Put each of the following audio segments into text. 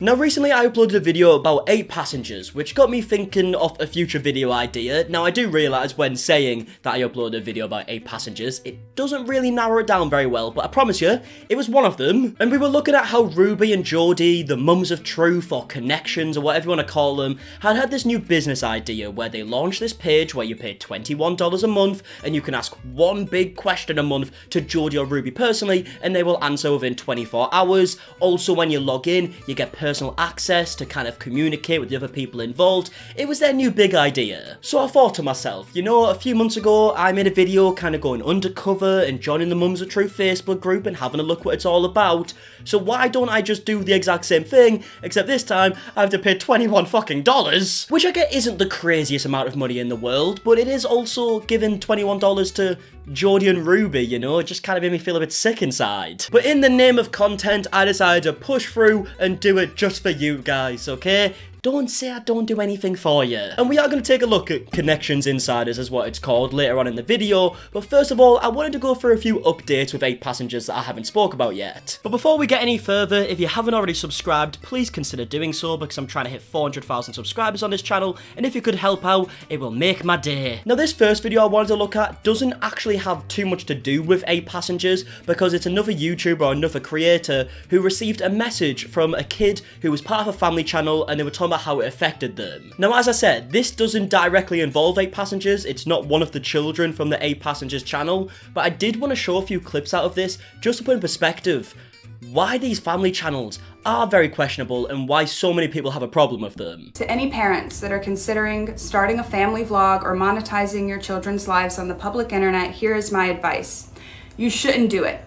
Now recently I uploaded a video about 8 passengers, which got me thinking of a future video idea. Now I do realise when saying that I uploaded a video about 8 passengers, it doesn't really narrow it down very well, but I promise you, it was one of them. And we were looking at how Ruby and Jodi, the mums of truth or connections or whatever you want to call them, had this new business idea where they launched this page where you pay $21 a month and you can ask one big question a month to Jodi or Ruby personally and they will answer within 24 hours. Also when you log in, you get personal access to kind of communicate with the other people involved. It was their new big idea. So I thought to myself, you know, a few months ago I made a video kind of going undercover and joining the Mums of Truth Facebook group and having a look what it's all about. So why don't I just do the exact same thing, except this time I have to pay $21 fucking dollars, which I get isn't the craziest amount of money in the world, but it is also giving $21 to Jodi and Ruby, you know, it just kind of made me feel a bit sick inside. But in the name of content, I decided to push through and do it just for you guys, okay? Don't say I don't do anything for you. And we are going to take a look at Connections Insiders, is what it's called, later on in the video. But first of all, I wanted to go for a few updates with 8 passengers that I haven't spoke about yet. But before we get any further, if you haven't already subscribed, please consider doing so because I'm trying to hit 400,000 subscribers on this channel. And if you could help out, it will make my day. Now this first video I wanted to look at doesn't actually have too much to do with 8 passengers because it's another YouTuber or another creator who received a message from a kid who was part of a family channel and they were talking about how it affected them. Now as I said, this doesn't directly involve 8 passengers, it's not one of the children from the 8 passengers channel, but I did want to show a few clips out of this just to put in perspective why these family channels are very questionable and why so many people have a problem with them. To any parents that are considering starting a family vlog or monetizing your children's lives on the public internet, here is my advice. You shouldn't do it.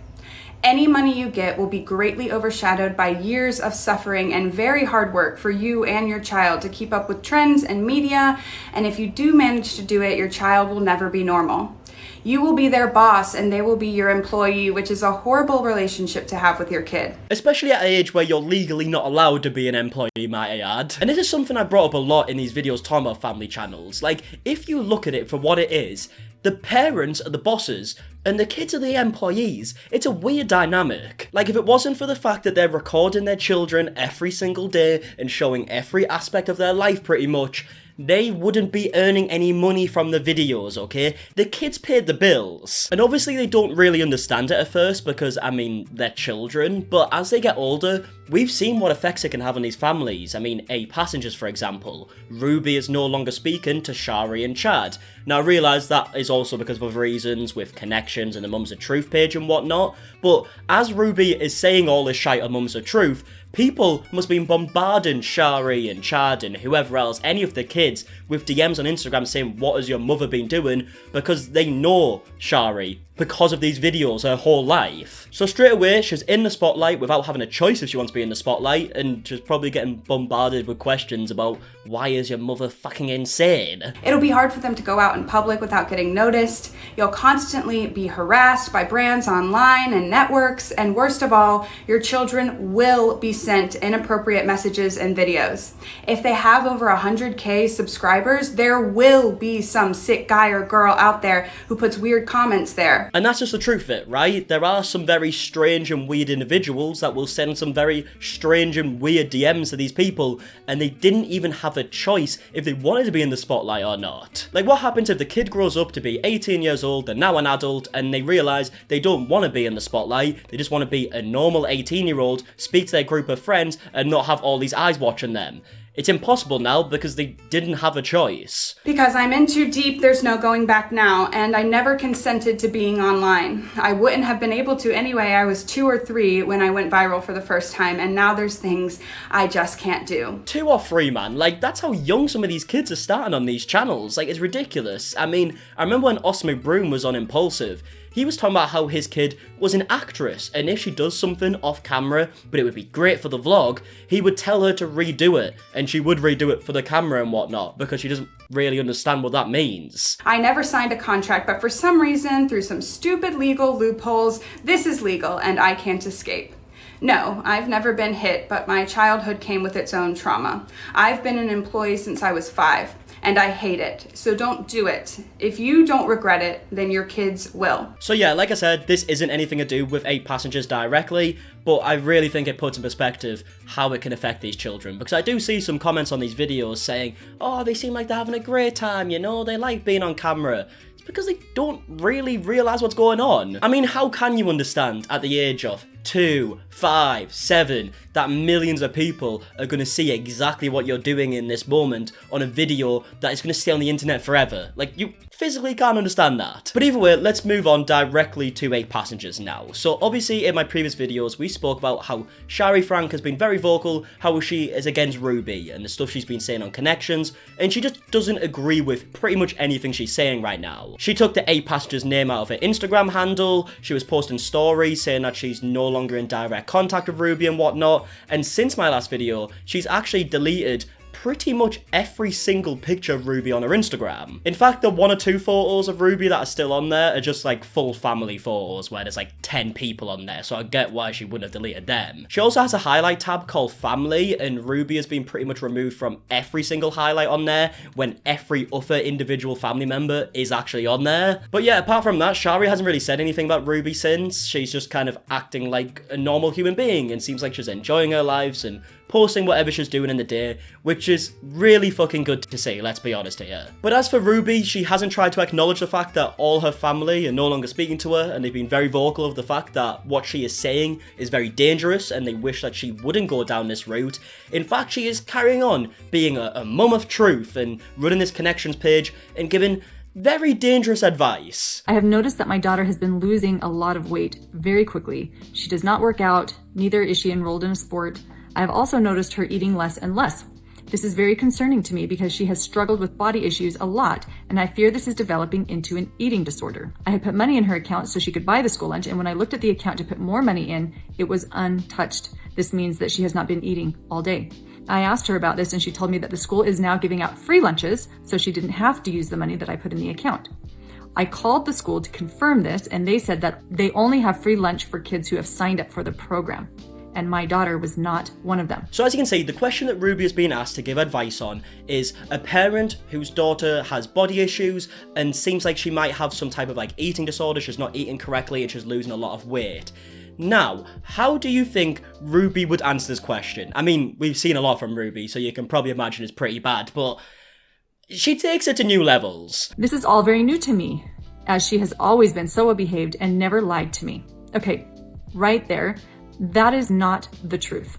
Any money you get will be greatly overshadowed by years of suffering and very hard work for you and your child to keep up with trends and media, and if you do manage to do it, your child will never be normal. You will be their boss and they will be your employee, which is a horrible relationship to have with your kid. Especially at an age where you're legally not allowed to be an employee, might I add. And this is something I brought up a lot in these videos talking about family channels. Like, if you look at it for what it is, the parents are the bosses and the kids are the employees. It's a weird dynamic. Like, if it wasn't for the fact that they're recording their children every single day and showing every aspect of their life pretty much, they wouldn't be earning any money from the videos, okay? The kids paid the bills. And obviously they don't really understand it at first because, I mean, they're children, but as they get older, we've seen what effects it can have on these families. I mean, 8 passengers, for example. Ruby is no longer speaking to Shari and Chad. Now, I realise that is also because of other reasons with Connections and the Mums of Truth page and whatnot, but as Ruby is saying all this shite on Mums of Truth, people must be bombarding Shari and Chad and whoever else, any of the kids, with DMs on Instagram saying, what has your mother been doing? Because they know Shari because of these videos her whole life. So straight away, she's in the spotlight without having a choice if she wants to be in the spotlight, and she's probably getting bombarded with questions about, why is your mother fucking insane? It'll be hard for them to go out in public without getting noticed. You'll constantly be harassed by brands online and networks, and worst of all, your children will be sent inappropriate messages and videos. If they have over 100K subscribers, there will be some sick guy or girl out there who puts weird comments there. And that's just the truth of it, right? There are some very strange and weird individuals that will send some very strange and weird DMs to these people, and they didn't even have a choice if they wanted to be in the spotlight or not. Like, what happens if the kid grows up to be 18 years old, they're now an adult, and they realise they don't want to be in the spotlight, they just want to be a normal 18-year-old, speak to their group of friends, and not have all these eyes watching them. It's impossible now because they didn't have a choice. Because I'm in too deep, there's no going back now, and I never consented to being online. I wouldn't have been able to anyway. I was 2 or 3 when I went viral for the first time, and now there's things I just can't do. 2 or 3, man. Like, that's how young some of these kids are starting on these channels. Like, it's ridiculous. I mean, I remember when Osmo Broom was on Impulsive, he was talking about how his kid was an actress, and if she does something off camera, but it would be great for the vlog, he would tell her to redo it, and she would redo it for the camera and whatnot, because she doesn't really understand what that means. I never signed a contract, but for some reason, through some stupid legal loopholes, this is legal and I can't escape. No, I've never been hit, but my childhood came with its own trauma. I've been an employee since I was 5. and I hate it. So don't do it. If you don't regret it, then your kids will. So yeah, like I said, this isn't anything to do with 8 passengers directly, but I really think it puts in perspective how it can affect these children. Because I do see some comments on these videos saying, oh, they seem like they're having a great time, you know, they like being on camera. It's because they don't really realise what's going on. I mean, how can you understand at the age of 2, 5, 7 that millions of people are going to see exactly what you're doing in this moment on a video that is going to stay on the internet forever? Like, you physically can't understand that. But either way, let's move on directly to 8 passengers now. So obviously in my previous videos we spoke about how Franke has been very vocal, how she is against Ruby and the stuff she's been saying on connections, and she just doesn't agree with pretty much anything she's saying right now. She took the 8 passengers name out of her Instagram handle, she was posting stories saying that she's no longer in direct contact with Ruby and whatnot, and since my last video, she's actually deleted pretty much every single picture of Ruby on her Instagram. In fact, the 1 or 2 photos of Ruby that are still on there are just like full family photos where there's like 10 people on there, so I get why she wouldn't have deleted them. She also has a highlight tab called Family, and Ruby has been pretty much removed from every single highlight on there when every other individual family member is actually on there. But yeah, apart from that, Shari hasn't really said anything about Ruby since. She's just kind of acting like a normal human being and seems like she's enjoying her lives and posting whatever she's doing in the day, which is really fucking good to see, let's be honest here. But as for Ruby, she hasn't tried to acknowledge the fact that all her family are no longer speaking to her, and they've been very vocal of the fact that what she is saying is very dangerous and they wish that she wouldn't go down this route. In fact, she is carrying on being a mum of truth and running this connections page and giving very dangerous advice. I have noticed that my daughter has been losing a lot of weight very quickly. She does not work out, neither is she enrolled in a sport. I have also noticed her eating less and less. This is very concerning to me because she has struggled with body issues a lot, and I fear this is developing into an eating disorder. I had put money in her account so she could buy the school lunch, and when I looked at the account to put more money in, it was untouched. This means that she has not been eating all day. I asked her about this and she told me that the school is now giving out free lunches, so she didn't have to use the money that I put in the account. I called the school to confirm this, and they said that they only have free lunch for kids who have signed up for the program. And my daughter was not one of them. So as you can see, the question that Ruby is being asked to give advice on is a parent whose daughter has body issues and seems like she might have some type of like eating disorder, she's not eating correctly and she's losing a lot of weight. Now, how do you think Ruby would answer this question? I mean, we've seen a lot from Ruby, so you can probably imagine it's pretty bad, but she takes it to new levels. This is all very new to me, as she has always been so well behaved and never lied to me. Okay, right there. That is not the truth.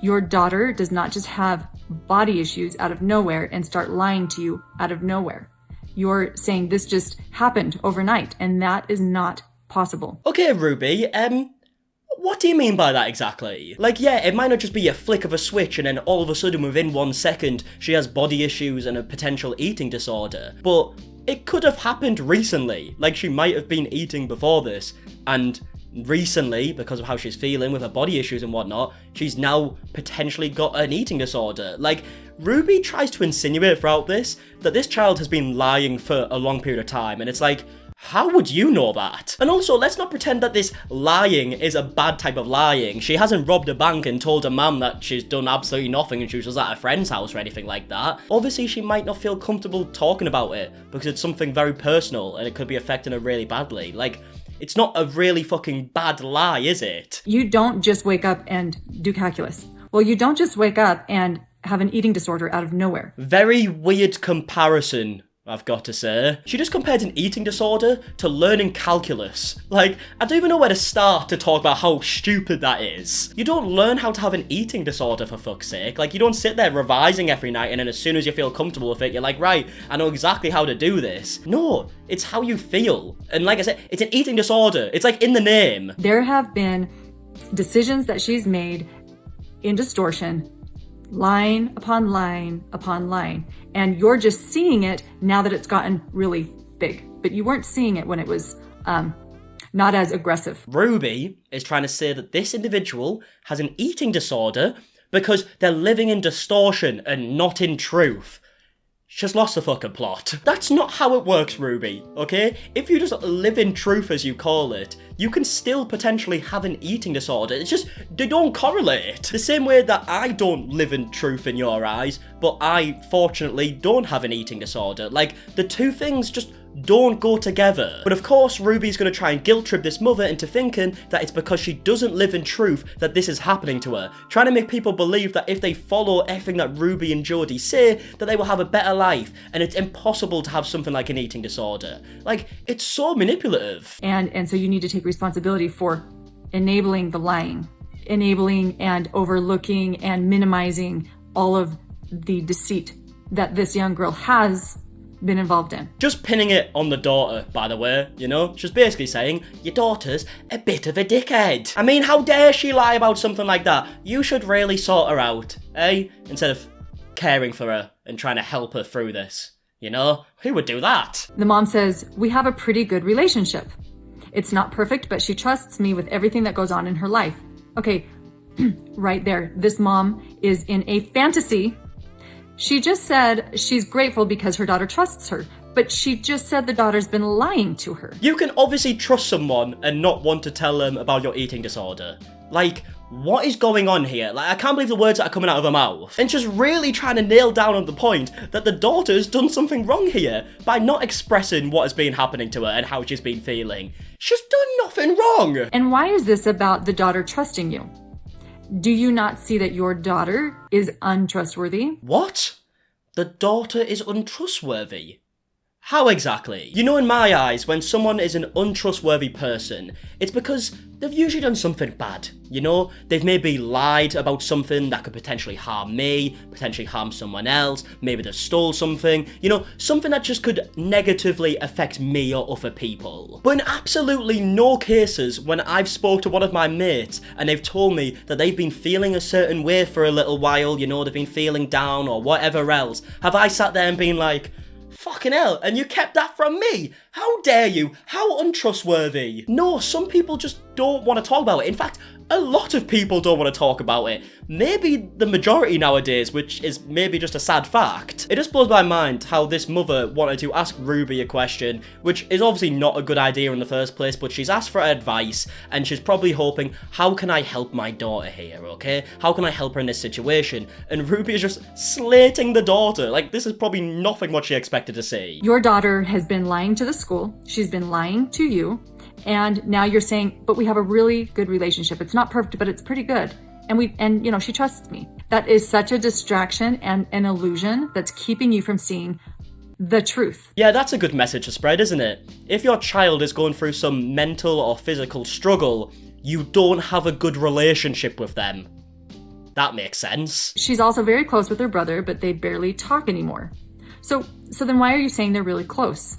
Your daughter does not just have body issues out of nowhere and start lying to you out of nowhere. You're saying this just happened overnight, and that is not possible. Okay, Ruby, what do you mean by that exactly? Like, yeah, it might not just be a flick of a switch and then all of a sudden within 1 second she has body issues and a potential eating disorder, but it could have happened recently. Like, she might have been eating before this, and recently, because of how she's feeling with her body issues and whatnot, she's now potentially got an eating disorder. Like, Ruby tries to insinuate throughout this that this child has been lying for a long period of time, and it's like, how would you know that? And also, let's not pretend that this lying is a bad type of lying. She hasn't robbed a bank and told her mum that she's done absolutely nothing and she was just at a friend's house or anything like that. Obviously, she might not feel comfortable talking about it because it's something very personal and it could be affecting her really badly. Like, it's not a really fucking bad lie, is it? You don't just wake up and do calculus. Well, you don't just wake up and have an eating disorder out of nowhere. Very weird comparison, I've got to say. She just compared an eating disorder to learning calculus. Like, I don't even know where to start to talk about how stupid that is. You don't learn how to have an eating disorder, for fuck's sake. Like, you don't sit there revising every night and then as soon as you feel comfortable with it, you're like, right, I know exactly how to do this. No, it's how you feel. And like I said, it's an eating disorder. It's like in the name. There have been decisions that she's made in distortion, line upon line upon line, and you're just seeing it now that it's gotten really big, but you weren't seeing it when it was not as aggressive. Ruby is trying to say that this individual has an eating disorder because they're living in distortion and not in truth. She's lost the fucking plot. That's not how it works, Ruby, okay? If you just live in truth, as you call it, you can still potentially have an eating disorder. It's just, they don't correlate. The same way that I don't live in truth in your eyes, but I, fortunately, don't have an eating disorder. Like, the two things just don't go together. But of course, Ruby's gonna try and guilt trip this mother into thinking that it's because she doesn't live in truth that this is happening to her. Trying to make people believe that if they follow everything that Ruby and Jodi say, that they will have a better life, and it's impossible to have something like an eating disorder. Like, it's so manipulative. And so you need to take responsibility for enabling the lying, enabling and overlooking and minimizing all of the deceit that this young girl has been involved in. Just pinning it on the daughter, by the way, you know? She's basically saying, your daughter's a bit of a dickhead. I mean, how dare she lie about something like that? You should really sort her out, eh? Instead of caring for her and trying to help her through this. You know? Who would do that? The mom says, we have a pretty good relationship. It's not perfect, but she trusts me with everything that goes on in her life. Okay, right there. This mom is in a fantasy. She just said she's grateful because her daughter trusts her, but she just said the daughter's been lying to her. You can obviously trust someone and not want to tell them about your eating disorder. Like, what is going on here? Like, I can't believe the words that are coming out of her mouth. And she's really trying to nail down on the point that the daughter's done something wrong here by not expressing what has been happening to her and how she's been feeling. She's done nothing wrong. And why is this about the daughter trusting you? Do you not see that your daughter is untrustworthy? What? The daughter is untrustworthy? How exactly? You know, in my eyes, when someone is an untrustworthy person, it's because they've usually done something bad, you know? They've maybe lied about something that could potentially harm me, potentially harm someone else, maybe they've stole something, you know, something that just could negatively affect me or other people. But in absolutely no cases when I've spoke to one of my mates and they've told me that they've been feeling a certain way for a little while, you know, they've been feeling down or whatever else, have I sat there and been like, fucking hell, and you kept that from me? How dare you? How untrustworthy? No, some people just don't want to talk about it. In fact, a lot of people don't want to talk about it. Maybe the majority nowadays, which is maybe just a sad fact. It just blows my mind how this mother wanted to ask Ruby a question, which is obviously not a good idea in the first place, but she's asked for advice, and she's probably hoping, how can I help my daughter here, okay? How can I help her in this situation? And Ruby is just slating the daughter. Like, this is probably nothing what she expected to see. Your daughter has been lying to the school. She's been lying to you. And now you're saying, but we have a really good relationship. It's not perfect, but it's pretty good. And you know, she trusts me. That is such a distraction and an illusion that's keeping you from seeing the truth. Yeah, that's a good message to spread, isn't it? If your child is going through some mental or physical struggle, you don't have a good relationship with them. That makes sense. She's also very close with her brother, but they barely talk anymore. So then why are you saying they're really close?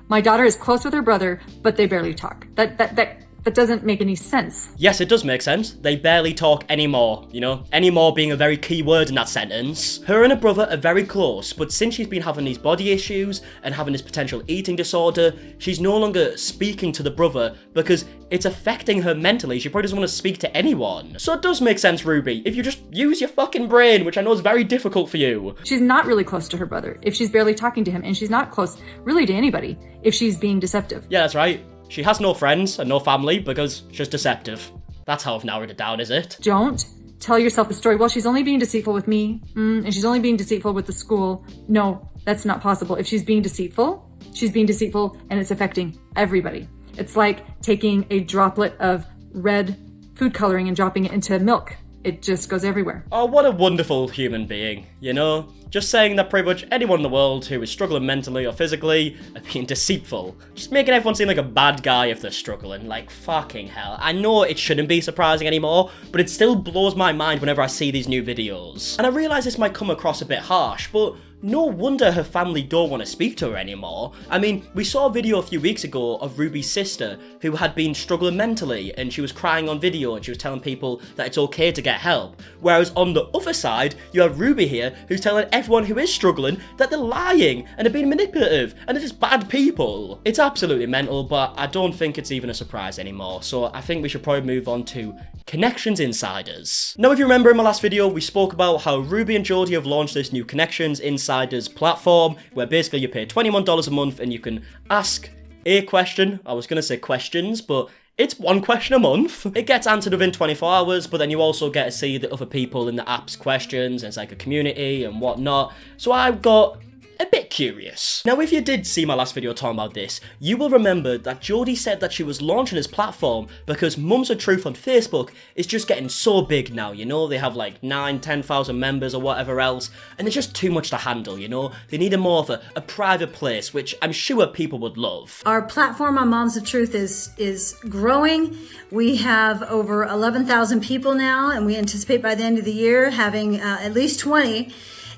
My daughter is close with her brother, but they barely talk. That doesn't make any sense. Yes, it does make sense. They barely talk anymore, you know? Anymore being a very key word in that sentence. Her and her brother are very close, but since she's been having these body issues and having this potential eating disorder, she's no longer speaking to the brother because it's affecting her mentally. She probably doesn't want to speak to anyone. So it does make sense, Ruby, if you just use your fucking brain, which I know is very difficult for you. She's not really close to her brother if she's barely talking to him, and she's not close really to anybody if she's being deceptive. Yeah, that's right. She has no friends and no family because she's deceptive. That's how I've narrowed it down, is it? Don't tell yourself the story. Well, she's only being deceitful with me, and she's only being deceitful with the school. No, that's not possible. If she's being deceitful, and it's affecting everybody. It's like taking a droplet of red food coloring and dropping it into milk. It just goes everywhere. Oh, what a wonderful human being, you know? Just saying that pretty much anyone in the world who is struggling mentally or physically are being deceitful. Just making everyone seem like a bad guy if they're struggling. Like, fucking hell. I know it shouldn't be surprising anymore, but it still blows my mind whenever I see these new videos. And I realise this might come across a bit harsh, but no wonder her family don't want to speak to her anymore. I mean, we saw a video a few weeks ago of Ruby's sister who had been struggling mentally, and she was crying on video and she was telling people that it's okay to get help. Whereas on the other side, you have Ruby here who's telling everyone who is struggling that they're lying and are being manipulative and they're just bad people. It's absolutely mental, but I don't think it's even a surprise anymore. So I think we should probably move on to Connections Insiders. Now, if you remember in my last video, we spoke about how Ruby and Jodi have launched this new Connections Insiders Insiders platform, where basically you pay $21 a month and you can ask a question. I was going to say questions, but it's one question a month. It gets answered within 24 hours, but then you also get to see the other people in the app's questions, and it's like a community and whatnot. So I got a bit curious. Now, if you did see my last video talking about this, you will remember that Jodi said that she was launching this platform because Mums of Truth on Facebook is just getting so big now, you know? They have like 10,000 members or whatever else, and it's just too much to handle, you know? They needed more of a private place, which I'm sure people would love. Our platform on Moms of Truth is growing. We have over 11,000 people now, and we anticipate by the end of the year having at least 20.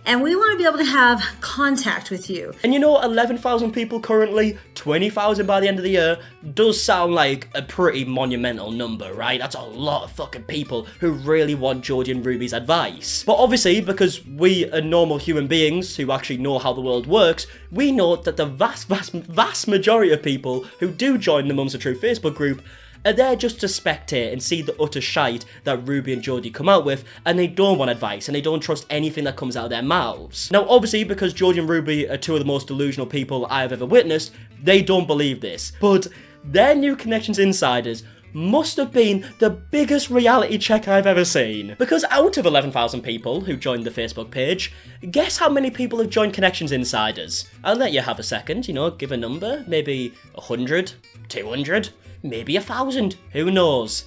And we want to be able to have contact with you. And you know, 11,000 people currently, 20,000 by the end of the year, does sound like a pretty monumental number, right? That's a lot of fucking people who really want Jodi and Ruby's advice. But obviously, because we are normal human beings who actually know how the world works, we know that the vast majority of people who do join the Mums of Truth Facebook group are there just to spectate and see the utter shite that Ruby and Jodi come out with, and they don't want advice, and they don't trust anything that comes out of their mouths. Now, obviously, because Jodi and Ruby are two of the most delusional people I have ever witnessed, they don't believe this. But their new Connections Insiders must have been the biggest reality check I've ever seen. Because out of 11,000 people who joined the Facebook page, guess how many people have joined Connections Insiders? I'll let you have a second, you know, give a number, maybe 100, 200, maybe 1,000, who knows?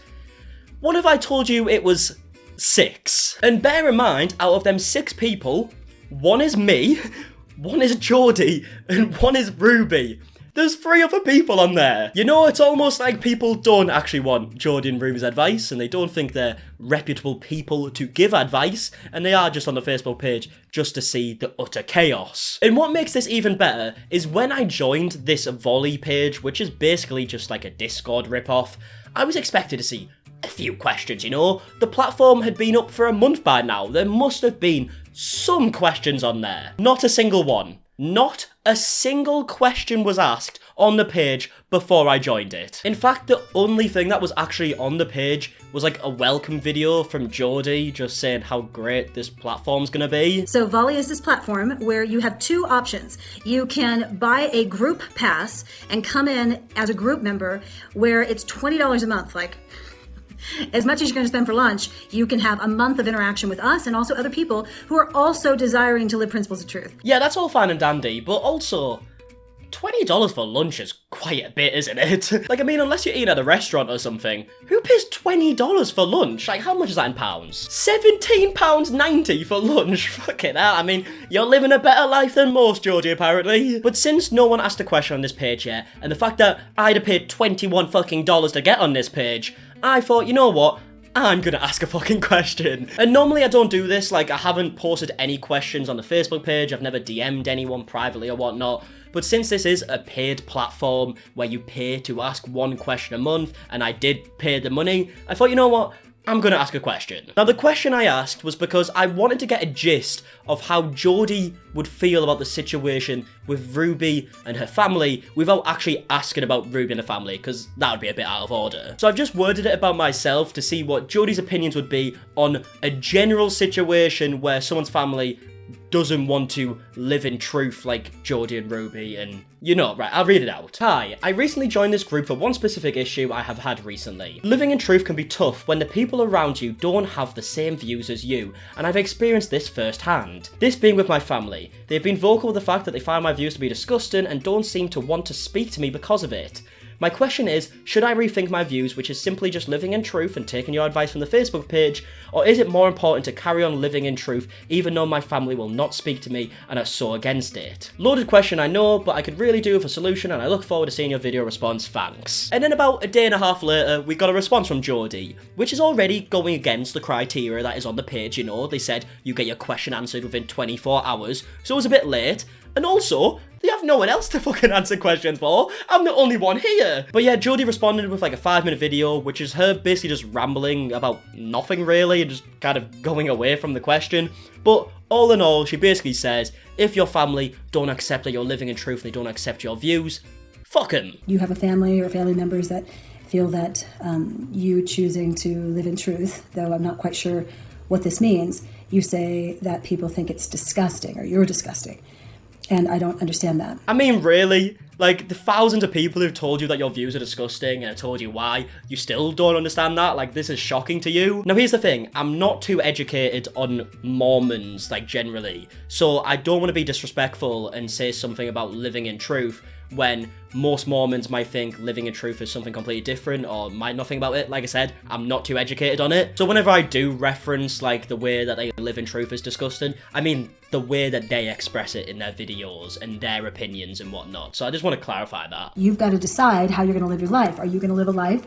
What if I told you it was 6? And bear in mind, out of them 6 people, one is me, one is Jodi, and one is Ruby. There's 3 other people on there. You know, it's almost like people don't actually want Jodi and Ruby's advice, and they don't think they're reputable people to give advice, and they are just on the Facebook page just to see the utter chaos. And what makes this even better is when I joined this volley page, which is basically just like a Discord ripoff, I was expected to see a few questions, you know? The platform had been up for a month by now. There must have been some questions on there. Not a single one. Not a single question was asked on the page before I joined it. In fact, the only thing that was actually on the page was like a welcome video from Jodi just saying how great this platform's gonna be. So Volley is this platform where you have 2 options. You can buy a group pass and come in as a group member where it's $20 a month, like as much as you're going to spend for lunch. You can have a month of interaction with us and also other people who are also desiring to live principles of truth. Yeah, that's all fine and dandy, but also $20 for lunch is quite a bit, isn't it? Like, I mean, unless you're eating at a restaurant or something, who pays $20 for lunch? Like, how much is that in pounds? £17.90 for lunch? Fucking hell, I mean, you're living a better life than most, Jodi, apparently. But since no one asked a question on this page yet, and the fact that I'd have paid $21 fucking to get on this page, I thought, you know what? I'm gonna ask a fucking question. And normally I don't do this, like I haven't posted any questions on the Facebook page, I've never DM'd anyone privately or whatnot, but since this is a paid platform where you pay to ask one question a month, and I did pay the money, I thought, you know what? I'm gonna ask a question. Now, the question I asked was because I wanted to get a gist of how Jodi would feel about the situation with Ruby and her family without actually asking about Ruby and her family, because that would be a bit out of order. So I've just worded it about myself to see what Jodi's opinions would be on a general situation where someone's family doesn't want to live in truth like Jodi and Ruby, and you know, right, I'll read it out. Hi, I recently joined this group for one specific issue I have had recently. Living in truth can be tough when the people around you don't have the same views as you, and I've experienced this firsthand. This being with my family. They've been vocal with the fact that they find my views to be disgusting and don't seem to want to speak to me because of it. My question is, should I rethink my views, which is simply just living in truth and taking your advice from the Facebook page, or is it more important to carry on living in truth even though my family will not speak to me and are so against it? Loaded question, I know, but I could really do with a solution, and I look forward to seeing your video response, thanks. And then about a day and a half later, we got a response from Jodi, which is already going against the criteria that is on the page, you know. They said you get your question answered within 24 hours, so it was a bit late. And also, they have no one else to fucking answer questions for. I'm the only one here. But yeah, Jodi responded with like a 5-minute video, which is her basically just rambling about nothing really, and just kind of going away from the question. But all in all, she basically says, if your family don't accept that you're living in truth and they don't accept your views, fuck them. You have a family or family members that feel that you choosing to live in truth, though I'm not quite sure what this means, you say that people think it's disgusting or you're disgusting. And I don't understand that. I mean, really? Like, the thousands of people who've told you that your views are disgusting and have told you why, you still don't understand that? Like, this is shocking to you? Now, here's the thing. I'm not too educated on Mormons, like, generally. So I don't want to be disrespectful and say something about living in truth when most Mormons might think living in truth is something completely different or might not think about it. Like I said, I'm not too educated on it. So whenever I do reference like the way that they live in truth is disgusting, I mean the way that they express it in their videos and their opinions and whatnot. So I just want to clarify that. You've got to decide how you're going to live your life. Are you going to live a life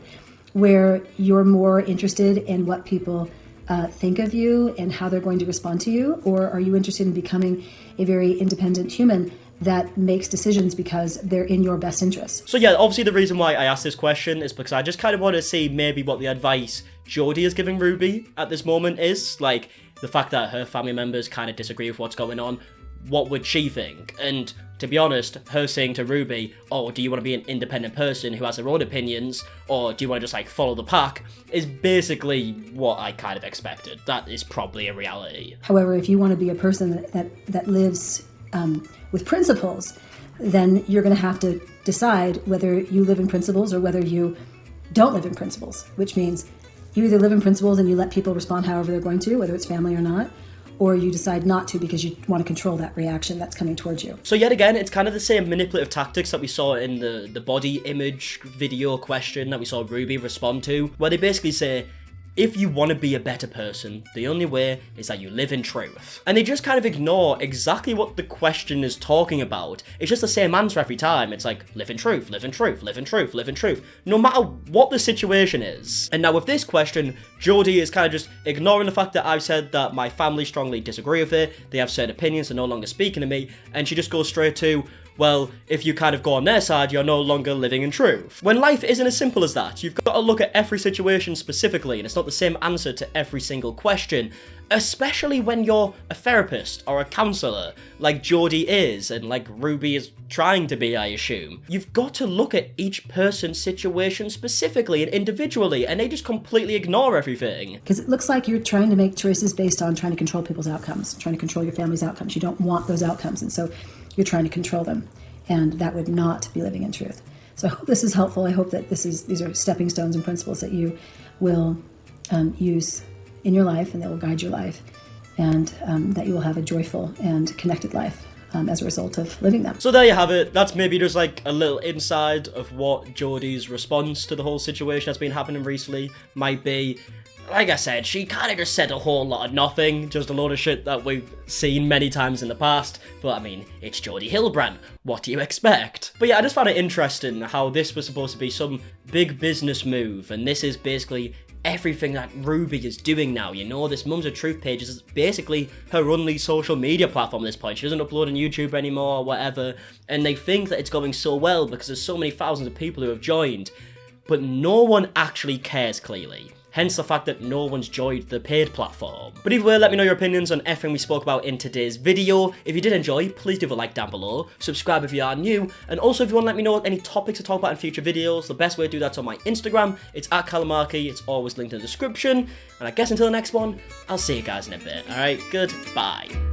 where you're more interested in what people think of you and how they're going to respond to you? Or are you interested in becoming a very independent human that makes decisions because they're in your best interest? So yeah, obviously the reason why I asked this question is because I just kind of want to see maybe what the advice Jodi is giving Ruby at this moment is. Like, the fact that her family members kind of disagree with what's going on, what would she think? And to be honest, her saying to Ruby, oh, do you want to be an independent person who has their own opinions, or do you want to just like follow the pack, is basically what I kind of expected. That is probably a reality. However, if you want to be a person that lives with principles, then you're going to have to decide whether you live in principles or whether you don't live in principles, which means you either live in principles and you let people respond however they're going to, whether it's family or not, or you decide not to because you want to control that reaction that's coming towards you. So yet again, it's kind of the same manipulative tactics that we saw in the body image video question that we saw Ruby respond to, where they basically say, if you want to be a better person, the only way is that you live in truth. And they just kind of ignore exactly what the question is talking about. It's just the same answer every time. It's like, live in truth, live in truth, live in truth, live in truth, no matter what the situation is. And now with this question, Jodi is kind of just ignoring the fact that I've said that my family strongly disagree with it, they have certain opinions, they're no longer speaking to me, and she just goes straight to, well, if you kind of go on their side, you're no longer living in truth. When life isn't as simple as that, you've got to look at every situation specifically, and it's not the same answer to every single question, especially when you're a therapist or a counsellor, like Jodi is, and like Ruby is trying to be, I assume. You've got to look at each person's situation specifically and individually, and they just completely ignore everything. Because it looks like you're trying to make choices based on trying to control people's outcomes, trying to control your family's outcomes. You don't want those outcomes, and so you're trying to control them, and that would not be living in truth. So I hope this is helpful. I hope that these are stepping stones and principles that you will use in your life and that will guide your life, and that you will have a joyful and connected life as a result of living them. So there you have it. That's maybe just like a little inside of what Jodi's response to the whole situation that's been happening recently might be. Like I said, she kind of just said a whole lot of nothing, just a load of shit that we've seen many times in the past, but I mean, it's Jodi Hildebrandt, what do you expect? But yeah, I just found it interesting how this was supposed to be some big business move, and this is basically everything that Ruby is doing now, you know? This Mums of Truth page is basically her only social media platform at this point. She doesn't upload on YouTube anymore or whatever, and they think that it's going so well because there's so many thousands of people who have joined, but no one actually cares, clearly. Hence the fact that no one's joined the paid platform. But either way, let me know your opinions on everything we spoke about in today's video. If you did enjoy, please do a like down below, subscribe if you are new, and also if you want to let me know any topics to talk about in future videos, the best way to do that's on my Instagram. It's @MARKIE, it's always linked in the description, and I guess until the next one, I'll see you guys in a bit. Alright, goodbye.